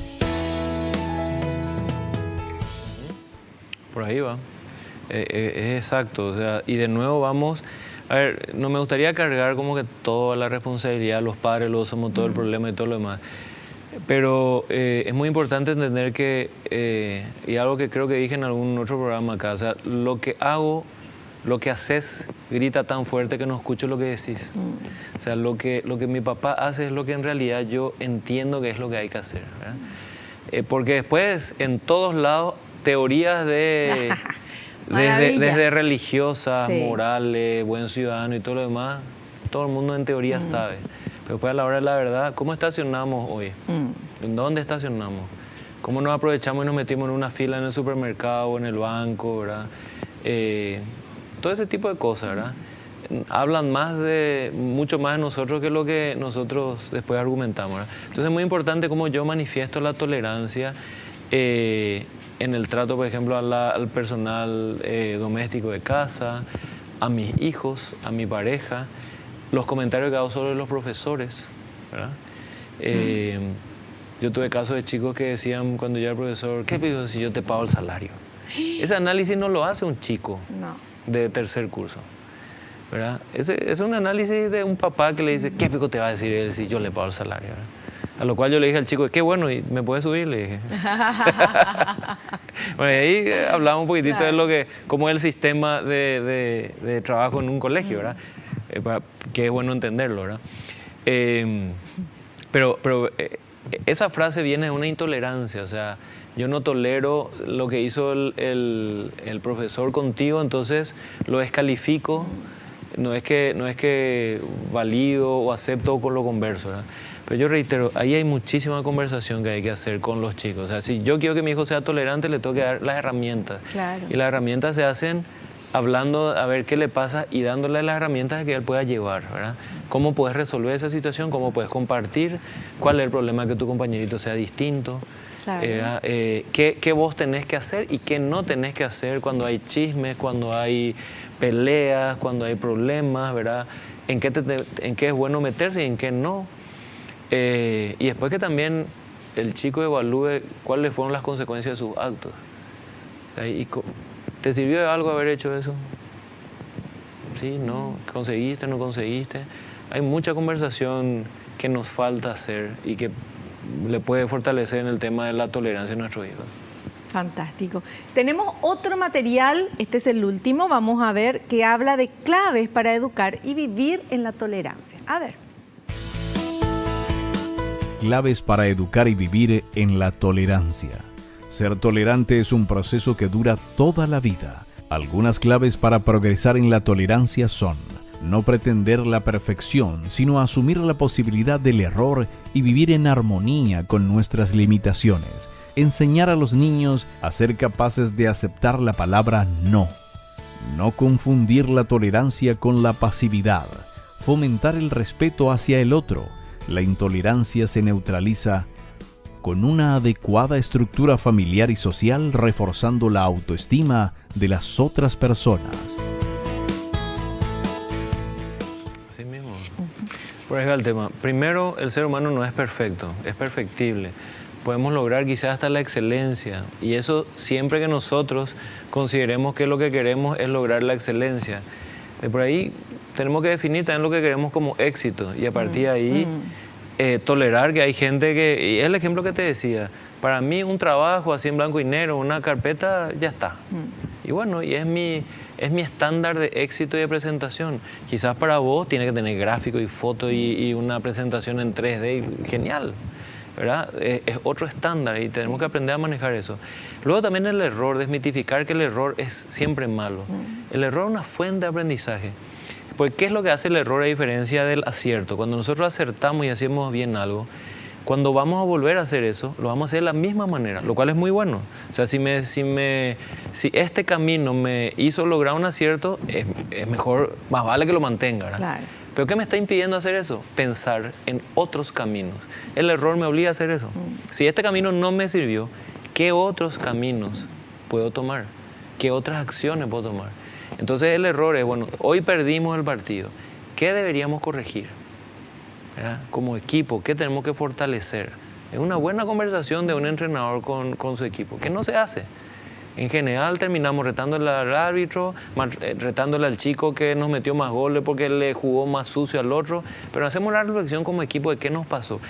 Por ahí va. Es exacto. O sea, y de nuevo vamos... A ver, no me gustaría cargar como que toda la responsabilidad, los padres, luego somos todo el problema y todo lo demás. Pero es muy importante entender que, y algo que creo que dije en algún otro programa acá, o sea, lo que hago, lo que haces, grita tan fuerte que no escucho lo que decís. O sea, lo que mi papá hace es lo que en realidad yo entiendo que es lo que hay que hacer, ¿verdad? Porque después, en todos lados, teorías desde religiosas, morales, buen ciudadano y todo lo demás, todo el mundo en teoría sabe. Pero después a la hora de la verdad, ¿cómo estacionamos hoy? ¿En dónde estacionamos? ¿Cómo nos aprovechamos y nos metimos en una fila en el supermercado o en el banco, ¿verdad? Todo ese tipo de cosas, ¿verdad? Hablan mucho más de nosotros que lo que nosotros después argumentamos, ¿verdad? Entonces es muy importante cómo yo manifiesto la tolerancia en el trato, por ejemplo, al personal doméstico de casa, a mis hijos, a mi pareja, los comentarios que hago sobre los profesores, ¿verdad? Yo tuve casos de chicos que decían cuando yo era profesor, ¿qué pido si yo te pago el salario? Ese análisis no lo hace un chico de tercer curso, ¿verdad? Es un análisis de un papá que le dice, ¿qué pico te va a decir él si yo le pago el salario? ¿Verdad? A lo cual yo le dije al chico, qué bueno, ¿y me puedes subir? Le dije. Bueno, y ahí hablamos un poquitito de cómo es el sistema de trabajo en un colegio, ¿verdad? Que es bueno entenderlo, ¿verdad? Pero esa frase viene de una intolerancia, o sea, yo no tolero lo que hizo el profesor contigo, entonces lo descalifico, no es que valido o acepto con lo converso, ¿verdad? Pero yo reitero, ahí hay muchísima conversación que hay que hacer con los chicos. O sea, si yo quiero que mi hijo sea tolerante, le tengo que dar las herramientas. Claro. Y las herramientas se hacen hablando a ver qué le pasa y dándole las herramientas que él pueda llevar, ¿verdad? ¿Cómo puedes resolver esa situación? ¿Cómo puedes compartir? ¿Cuál es el problema que tu compañerito sea distinto? Claro. ¿Qué vos tenés que hacer y qué no tenés que hacer cuando hay chismes, cuando hay peleas, cuando hay problemas, ¿verdad? ¿En qué es bueno meterse y en qué no? Y después que también el chico evalúe cuáles fueron las consecuencias de sus actos. ¿Te sirvió de algo haber hecho eso? ¿Sí? ¿No? ¿Conseguiste? ¿No conseguiste? Hay mucha conversación que nos falta hacer y que le puede fortalecer en el tema de la tolerancia a nuestros hijos. Fantástico. Tenemos otro material, este es el último, vamos a ver, que habla de claves para educar y vivir en la tolerancia. A ver. Claves para educar y vivir en la tolerancia. Ser tolerante es un proceso que dura toda la vida. Algunas claves para progresar en la tolerancia son: no pretender la perfección, sino asumir la posibilidad del error y vivir en armonía con nuestras limitaciones. Enseñar a los niños a ser capaces de aceptar la palabra no. No confundir la tolerancia con la pasividad. Fomentar el respeto hacia el otro. La intolerancia se neutraliza con una adecuada estructura familiar y social, reforzando la autoestima de las otras personas. Así mismo. Por ahí va el tema. Primero, el ser humano no es perfecto, es perfectible. Podemos lograr quizás hasta la excelencia, y eso siempre que nosotros consideremos que lo que queremos es lograr la excelencia. De por ahí tenemos que definir también lo que queremos como éxito, y a partir de ahí tolerar que hay gente que, y es el ejemplo que te decía, para mí un trabajo así en blanco y negro, una carpeta, ya está. Y bueno, y es mi estándar de éxito y de presentación. Quizás para vos tiene que tener gráfico y foto y una presentación en 3D, genial, ¿verdad? Es otro estándar y tenemos que aprender a manejar eso. Luego también el error, desmitificar que el error es siempre malo. El error es una fuente de aprendizaje. Pues, ¿qué es lo que hace el error a diferencia del acierto? Cuando nosotros acertamos y hacemos bien algo, cuando vamos a volver a hacer eso, lo vamos a hacer de la misma manera, lo cual es muy bueno. O sea, si este camino me hizo lograr un acierto, es mejor, más vale que lo mantenga, ¿verdad? Claro. ¿Pero qué me está impidiendo hacer eso? Pensar en otros caminos. El error me obliga a hacer eso. Si este camino no me sirvió, ¿qué otros caminos puedo tomar? ¿Qué otras acciones puedo tomar? Entonces el error es, bueno, hoy perdimos el partido. ¿Qué deberíamos corregir? ¿Verdad? Como equipo, ¿qué tenemos que fortalecer? Es una buena conversación de un entrenador con su equipo, que no se hace. En general terminamos retándole al árbitro, retándole al chico que nos metió más goles porque le jugó más sucio al otro, pero hacemos la reflexión como equipo de qué nos pasó.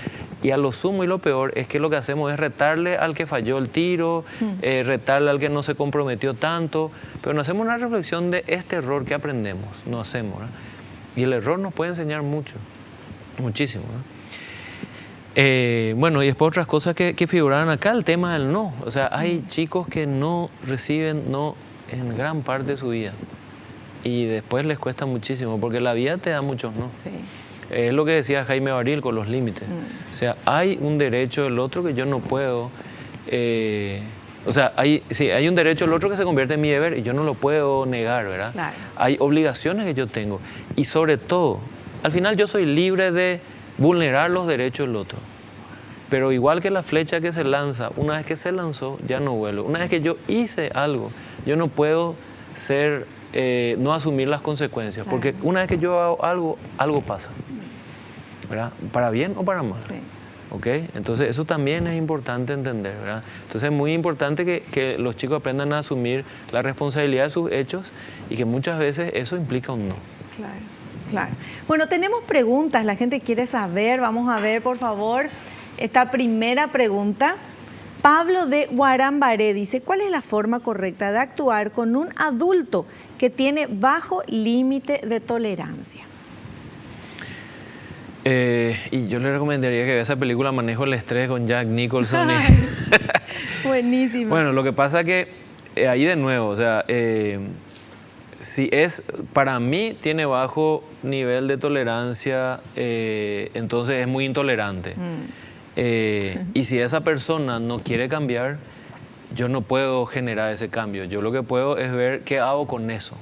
Y a lo sumo y lo peor es que lo que hacemos es retarle al que falló el tiro, retarle al que no se comprometió tanto, pero no hacemos una reflexión de este error que aprendemos, no hacemos, ¿verdad? Y el error nos puede enseñar mucho, muchísimo, ¿verdad? Bueno, y después otras cosas que figuraron acá, el tema del no. O sea, hay chicos que no reciben no en gran parte de su vida. Y después les cuesta muchísimo, porque la vida te da muchos no. Sí. Es lo que decía Jaime Baril con los límites. O sea, hay un derecho del otro que yo no puedo... o sea, hay un derecho del otro que se convierte en mi deber y yo no lo puedo negar, ¿verdad? Claro. Hay obligaciones que yo tengo. Y sobre todo, al final yo soy libre de vulnerar los derechos del otro. Pero igual que la flecha que se lanza, una vez que se lanzó, ya no vuelve. Una vez que yo hice algo, yo no puedo no asumir las consecuencias. Claro. Porque una vez que yo hago algo, algo pasa, ¿verdad? Para bien o para mal. Sí. ¿Okay? Entonces eso también es importante entender, ¿verdad? Entonces es muy importante que los chicos aprendan a asumir la responsabilidad de sus hechos y que muchas veces eso implica un no. Claro. Claro. Bueno, tenemos preguntas, la gente quiere saber, vamos a ver por favor esta primera pregunta. Pablo de Guarambaré dice, ¿cuál es la forma correcta de actuar con un adulto que tiene bajo límite de tolerancia? Y yo le recomendaría que vea esa película Manejo el Estrés con Jack Nicholson. Buenísimo. Bueno, lo que pasa es que ahí de nuevo, o sea... si para mí tiene bajo nivel de tolerancia, entonces es muy intolerante. Y si esa persona no quiere cambiar, yo no puedo generar ese cambio. Yo lo que puedo es ver qué hago con eso.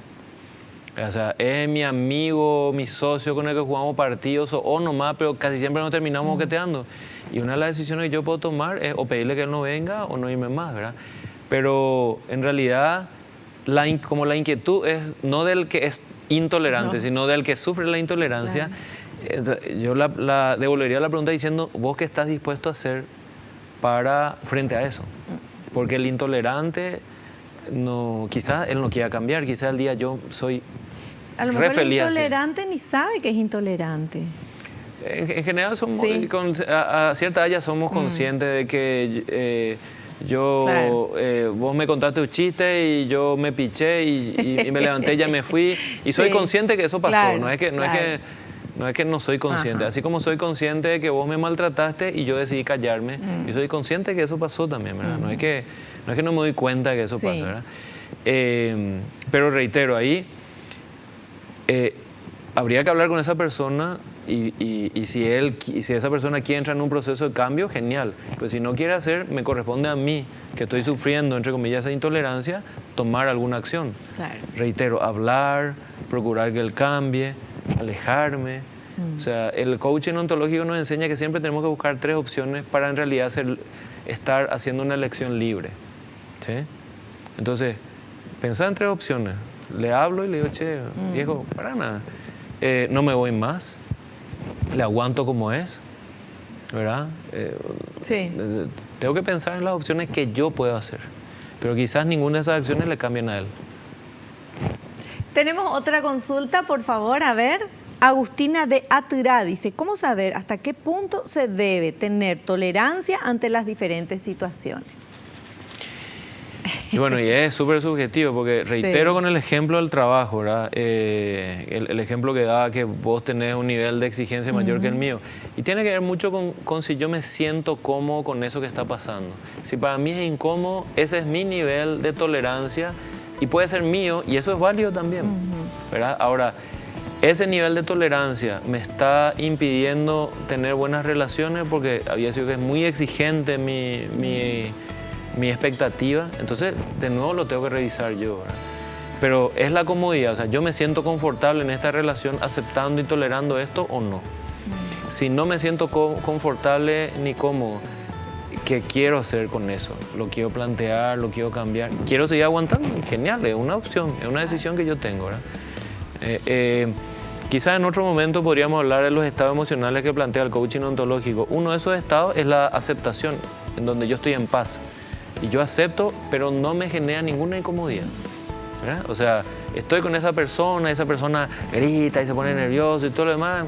O sea, es mi amigo, mi socio con el que jugamos partidos o nomás, pero casi siempre nos terminamos boqueteando. Y una de las decisiones que yo puedo tomar es o pedirle que él no venga o no irme más, ¿verdad? Pero en realidad... como la inquietud es no del que es intolerante, sino del que sufre la intolerancia, claro. Yo la devolvería la pregunta diciendo, ¿vos qué estás dispuesto a hacer frente a eso? Porque el intolerante, quizás él no quiera cambiar, quizás el día yo soy a lo mejor el intolerante ni sabe que es intolerante. En general, a cierta edad ya somos conscientes de que... claro. Vos me contaste un chiste y yo me piché y me levanté y ya me fui y soy consciente que eso pasó, claro, no es que no soy consciente. Ajá. Así como soy consciente de que vos me maltrataste y yo decidí callarme, yo soy consciente de que eso pasó también, ¿verdad? No es que no me doy cuenta de que eso pasa, ¿verdad? Pero reitero, ahí habría que hablar con esa persona y si esa persona quiere entrar en un proceso de cambio, genial. Pero si no quiere hacer, me corresponde a mí, que estoy sufriendo, entre comillas, esa intolerancia, tomar alguna acción. Claro. Reitero, hablar, procurar que él cambie, alejarme. O sea, el coaching ontológico nos enseña que siempre tenemos que buscar 3 opciones para en realidad estar haciendo una elección libre. ¿Sí? Entonces, pensar en 3 opciones. Le hablo y le digo, che, viejo, para nada. No me voy más. Le aguanto como es, ¿verdad? Tengo que pensar en las opciones que yo puedo hacer, pero quizás ninguna de esas acciones le cambien a él. Tenemos otra consulta, por favor, a ver. Agustina de Aturá dice, ¿cómo saber hasta qué punto se debe tener tolerancia ante las diferentes situaciones? Y bueno, y es súper subjetivo, porque reitero con el ejemplo del trabajo, ¿verdad? El ejemplo que daba que vos tenés un nivel de exigencia mayor que el mío. Y tiene que ver mucho con si yo me siento cómodo con eso que está pasando. Si para mí es incómodo, ese es mi nivel de tolerancia y puede ser mío, y eso es válido también, ¿verdad? Ahora, ese nivel de tolerancia me está impidiendo tener buenas relaciones porque había sido que es muy exigente mi expectativa, entonces de nuevo lo tengo que revisar yo, ¿verdad? Pero es la comodidad, o sea, yo me siento confortable en esta relación aceptando y tolerando esto o no. Si no me siento confortable ni cómodo, ¿qué quiero hacer con eso? Lo quiero plantear, lo quiero cambiar, quiero seguir aguantando, genial, es una opción, es una decisión que yo tengo, ¿verdad? Quizás en otro momento podríamos hablar de los estados emocionales que plantea el coaching ontológico. Uno de esos estados es la aceptación, en donde yo estoy en paz. y yo acepto, pero no me genera ninguna incomodidad, ¿verdad? O sea, estoy con esa persona grita y se pone nervioso y todo lo demás.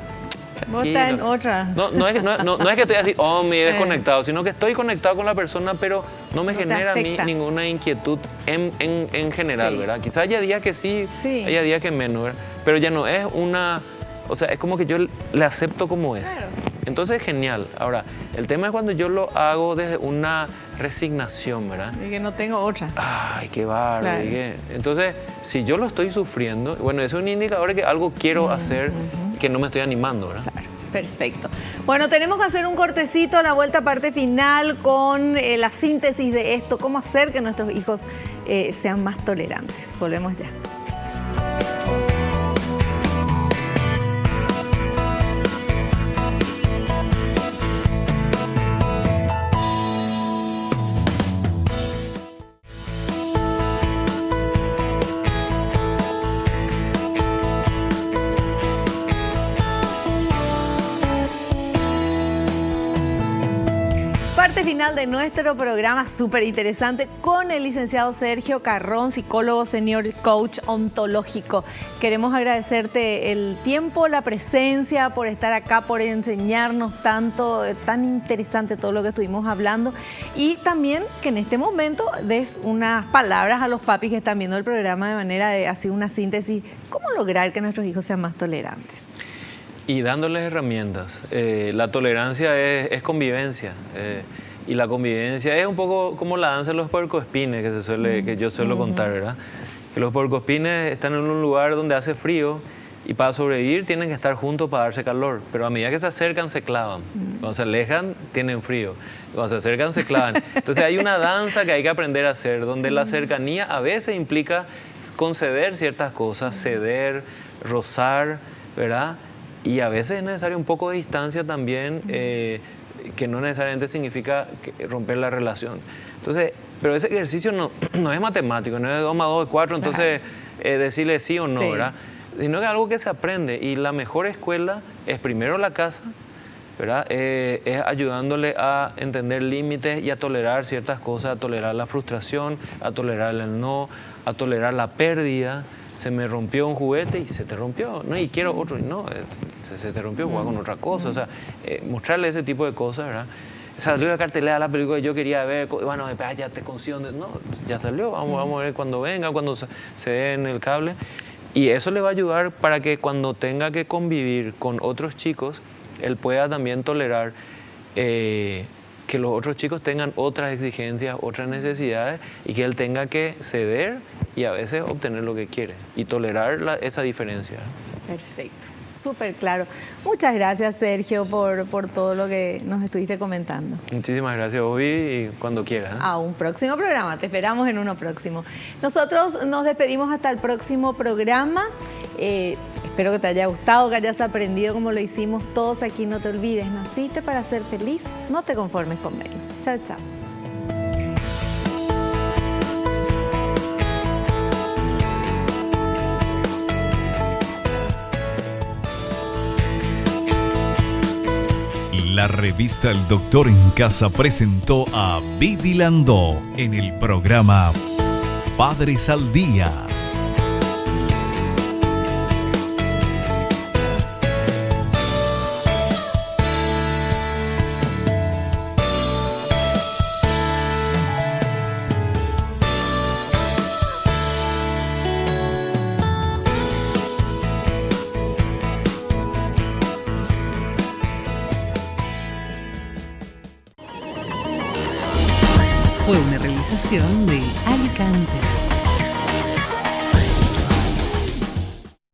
Vos estás en otra. No es que estoy así, me he desconectado, sino que estoy conectado con la persona, pero no me genera a mí ninguna inquietud en general, sí. ¿verdad? Quizás haya días que sí, haya días que menos, ¿verdad? Pero ya no es una... O sea, es como que yo le acepto como es. Claro. Entonces es genial. Ahora, el tema es cuando yo lo hago desde una resignación, ¿verdad? Y que no tengo otra. Ay, qué bárbaro. Claro. Entonces, si yo lo estoy sufriendo, bueno, eso es un indicador de que algo quiero hacer que no me estoy animando, ¿verdad? Claro. Perfecto. Bueno, tenemos que hacer un cortecito a la vuelta parte final con la síntesis de esto, cómo hacer que nuestros hijos sean más tolerantes. Volvemos ya. Parte final de nuestro programa súper interesante con el licenciado Sergio Carrón, psicólogo senior coach ontológico. Queremos agradecerte el tiempo, la presencia, por estar acá, por enseñarnos tanto, tan interesante todo lo que estuvimos hablando, y también que en este momento des unas palabras a los papis que están viendo el programa de manera de hacer una síntesis. ¿Cómo lograr que nuestros hijos sean más tolerantes? Y dándoles herramientas. La tolerancia es convivencia. Y la convivencia es un poco como la danza de los puercoespines que yo suelo contar, ¿verdad? Que los puercoespines están en un lugar donde hace frío y para sobrevivir tienen que estar juntos para darse calor. Pero a medida que se acercan, se clavan. Cuando se alejan, tienen frío. Cuando se acercan, se clavan. Entonces hay una danza que hay que aprender a hacer, donde la cercanía a veces implica conceder ciertas cosas, ceder, rozar, ¿verdad? Y a veces es necesario un poco de distancia también, que no necesariamente significa romper la relación. Entonces, pero ese ejercicio no es matemático, no es 2 más 2 es 4, claro. Entonces decirle sí o no, ¿verdad? Sino que es algo que se aprende. Y la mejor escuela es primero la casa, ¿verdad? Es ayudándole a entender límites y a tolerar ciertas cosas, a tolerar la frustración, a tolerar el no, a tolerar la pérdida. Se me rompió un juguete y se te rompió, ¿no? Y quiero otro, y no, se te rompió, jugar con otra cosa. O sea, mostrarle ese tipo de cosas, ¿verdad? Salió la cartelera de la película que yo quería ver, bueno, ya te consigo, no, ya salió, vamos a ver cuando venga, cuando se dé en el cable. Y eso le va a ayudar para que cuando tenga que convivir con otros chicos, él pueda también tolerar que los otros chicos tengan otras exigencias, otras necesidades, y que él tenga que ceder y a veces obtener lo que quiere y tolerar esa diferencia. Perfecto, súper claro. Muchas gracias, Sergio, por todo lo que nos estuviste comentando. Muchísimas gracias, Obi, y cuando quieras. A un próximo programa, te esperamos en uno próximo. Nosotros nos despedimos hasta el próximo programa. Espero que te haya gustado, que hayas aprendido como lo hicimos todos aquí. No te olvides, naciste para ser feliz, no te conformes con menos. Chao, chao. La revista El Doctor en Casa presentó a Vivi Landó en el programa Padres al Día. Fue una realización de Alicante.